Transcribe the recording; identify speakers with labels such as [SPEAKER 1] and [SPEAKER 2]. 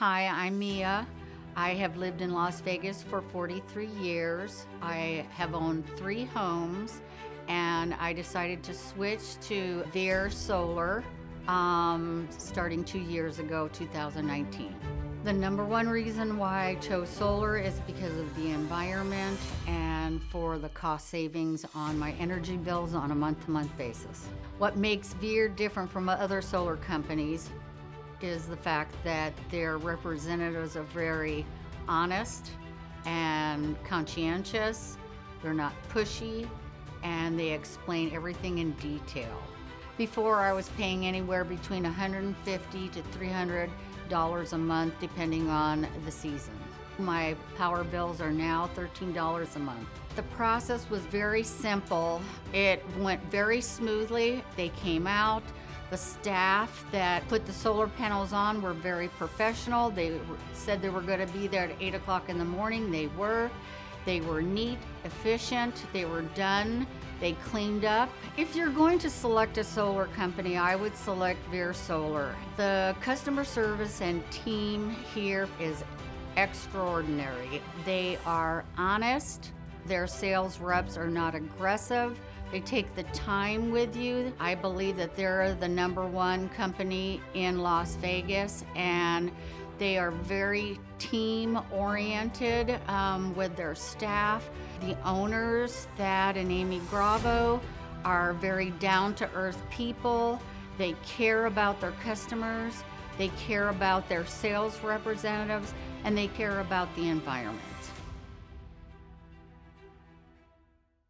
[SPEAKER 1] Hi, I'm Mia. I have lived in Las Vegas for 43 years. I have owned 3 homes, and I decided to switch to Vir Solar starting 2 years ago, 2019. The number one reason why I chose solar is because of the environment and for the cost savings on my energy bills on a month-to-month basis. What makes Vir different from other solar companies is the fact that their representatives are very honest and conscientious. They're not pushy, and they explain everything in detail. Before, I was paying anywhere between $150 to $300 a month, depending on the season. My power bills are now $13 a month. The process was very simple. It went very smoothly. They came out. The staff that put the solar panels on were very professional. They said they were going to be there at 8 o'clock in the morning. They were. They were neat, efficient. They were done. They cleaned up. If you're going to select a solar company, I would select Vir Solar. The customer service and team here is extraordinary. They are honest. Their sales reps are not aggressive. They take the time with you. I believe that they're the number one company in Las Vegas, and they are very team-oriented with their staff. The owners, Thad and Amy Gravo, are very down-to-earth people. They care about their customers, they care about their sales representatives, and they care about the environment.